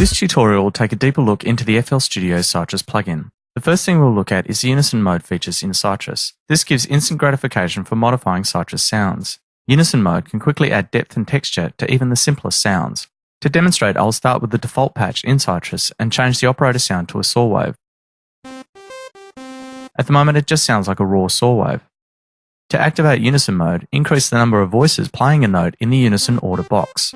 This tutorial will take a deeper look into the FLStudio Sytrus plugin. The first thing we'll look at is the unison mode features in Sytrus. This gives instant gratification for modifying Sytrus sounds. Unison mode can quickly add depth and texture to even the simplest sounds. To demonstrate, I'll start with the default patch in Sytrus and change the operator sound to a saw wave. At the moment, it just sounds like a raw saw wave. To activate unison mode, increase the number of voices playing a note in the unison order box.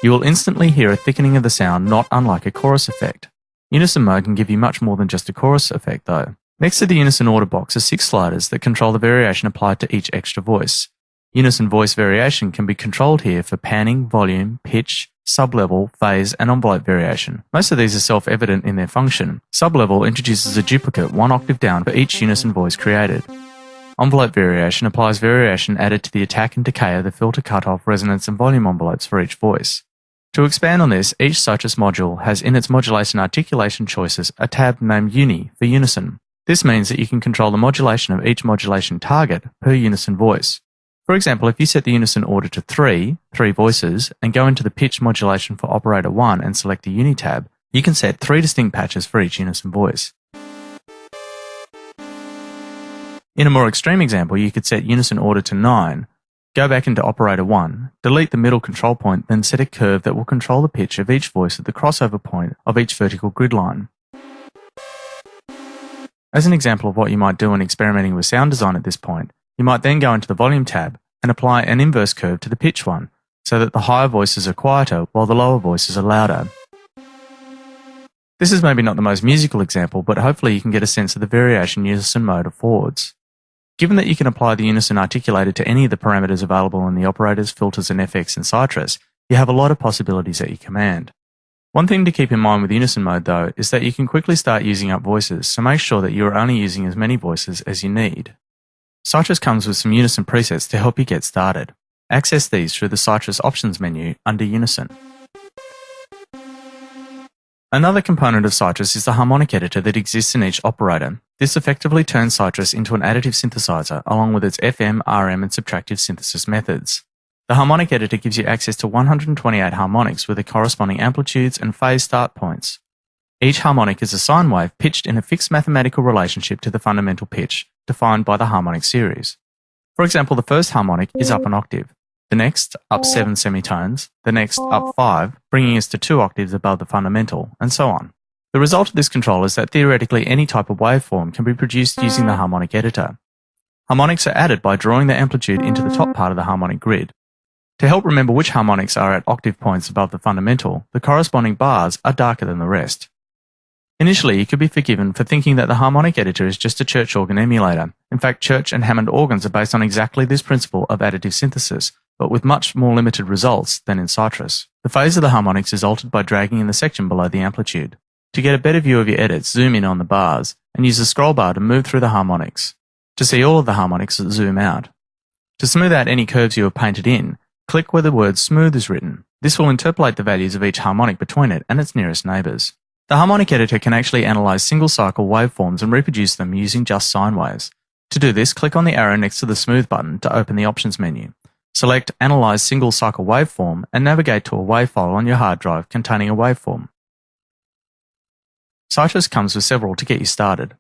You will instantly hear a thickening of the sound, not unlike a chorus effect. Unison mode can give you much more than just a chorus effect though. Next to the unison order box are 6 sliders that control the variation applied to each extra voice. Unison voice variation can be controlled here for panning, volume, pitch, sublevel, phase, and envelope variation. Most of these are self-evident in their function. Sublevel introduces a duplicate 1 octave down for each unison voice created. Envelope variation applies variation added to the attack and decay of the filter cutoff, resonance, and volume envelopes for each voice. To expand on this, each Sytrus module has in its modulation articulation choices a tab named Uni for unison. This means that you can control the modulation of each modulation target per unison voice. For example, if you set the unison order to 3 voices, and go into the pitch modulation for operator 1 and select the Uni tab, you can set 3 distinct patches for each unison voice. In a more extreme example, you could set unison order to 9, go back into operator 1, delete the middle control point, then set a curve that will control the pitch of each voice at the crossover point of each vertical grid line. As an example of what you might do when experimenting with sound design at this point, you might then go into the volume tab and apply an inverse curve to the pitch one, so that the higher voices are quieter while the lower voices are louder. This is maybe not the most musical example, but hopefully you can get a sense of the variation unison mode affords. Given that you can apply the unison articulator to any of the parameters available in the operators, filters, and FX in Sytrus, you have a lot of possibilities at your command. One thing to keep in mind with unison mode though is that you can quickly start using up voices, so make sure that you are only using as many voices as you need. Sytrus comes with some unison presets to help you get started. Access these through the Sytrus options menu under unison. Another component of Sytrus is the harmonic editor that exists in each operator. This effectively turns Sytrus into an additive synthesizer along with its FM, RM, and subtractive synthesis methods. The harmonic editor gives you access to 128 harmonics with their corresponding amplitudes and phase start points. Each harmonic is a sine wave pitched in a fixed mathematical relationship to the fundamental pitch, defined by the harmonic series. For example, the first harmonic is up an octave, the next up 7 semitones, the next up 5, bringing us to 2 octaves above the fundamental, and so on. The result of this control is that theoretically any type of waveform can be produced using the harmonic editor. Harmonics are added by drawing the amplitude into the top part of the harmonic grid. To help remember which harmonics are at octave points above the fundamental, the corresponding bars are darker than the rest. Initially, you could be forgiven for thinking that the harmonic editor is just a church organ emulator. In fact, church and Hammond organs are based on exactly this principle of additive synthesis, but with much more limited results than in Sytrus. The phase of the harmonics is altered by dragging in the section below the amplitude. To get a better view of your edits, zoom in on the bars, and use the scroll bar to move through the harmonics. To see all of the harmonics, zoom out. To smooth out any curves you have painted in, click where the word smooth is written. This will interpolate the values of each harmonic between it and its nearest neighbours. The harmonic editor can actually analyse single cycle waveforms and reproduce them using just sine waves. To do this, click on the arrow next to the smooth button to open the options menu. Select Analyze Single Cycle Waveform and navigate to a WAV file on your hard drive containing a waveform. Sytrus comes with several to get you started.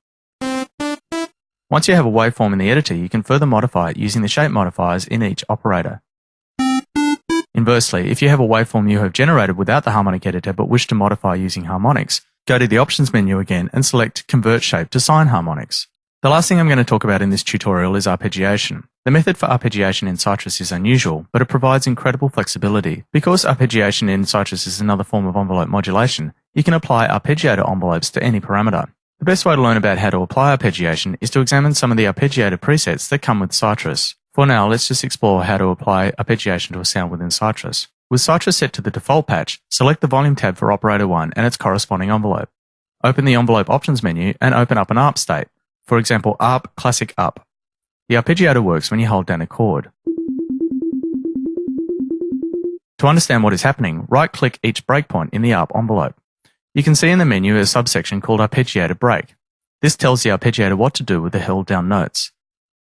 Once you have a waveform in the editor, you can further modify it using the shape modifiers in each operator. Inversely, if you have a waveform you have generated without the harmonic editor but wish to modify using harmonics, go to the options menu again and select Convert Shape to Sine Harmonics. The last thing I'm going to talk about in this tutorial is arpeggiation. The method for arpeggiation in Sytrus is unusual, but it provides incredible flexibility. Because arpeggiation in Sytrus is another form of envelope modulation, you can apply arpeggiator envelopes to any parameter. The best way to learn about how to apply arpeggiation is to examine some of the arpeggiator presets that come with Sytrus. For now, let's just explore how to apply arpeggiation to a sound within Sytrus. With Sytrus set to the default patch, select the volume tab for operator 1 and its corresponding envelope. Open the envelope options menu and open up an ARP state. For example, ARP Classic Up. The arpeggiator works when you hold down a chord. To understand what is happening, right-click each breakpoint in the ARP envelope. You can see in the menu a subsection called Arpeggiator Break. This tells the arpeggiator what to do with the held down notes.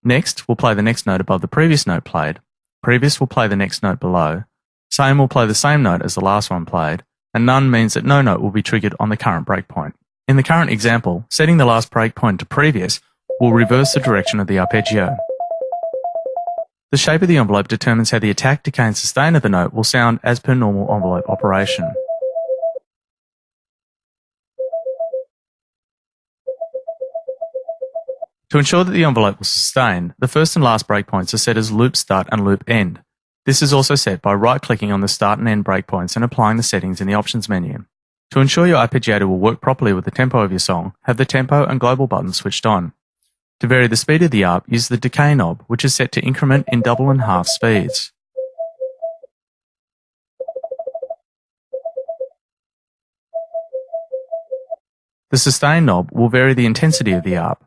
Next, we'll play the next note above the previous note played. Previous will play the next note below. Same will play the same note as the last one played. and none means that no note will be triggered on the current breakpoint. In the current example, setting the last breakpoint to previous will reverse the direction of the arpeggio. The shape of the envelope determines how the attack, decay and sustain of the note will sound as per normal envelope operation. To ensure that the envelope will sustain, the first and last breakpoints are set as loop start and loop end. This is also set by right-clicking on the start and end breakpoints and applying the settings in the options menu. To ensure your arpeggiator will work properly with the tempo of your song, have the tempo and global buttons switched on. To vary the speed of the ARP, use the decay knob, which is set to increment in double and half speeds. The sustain knob will vary the intensity of the ARP.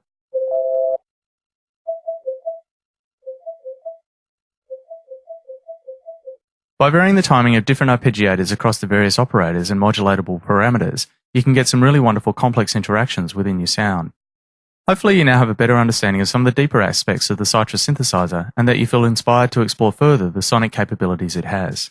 By varying the timing of different arpeggiators across the various operators and modulatable parameters, you can get some really wonderful complex interactions within your sound. Hopefully you now have a better understanding of some of the deeper aspects of the Sytrus synthesizer and that you feel inspired to explore further the sonic capabilities it has.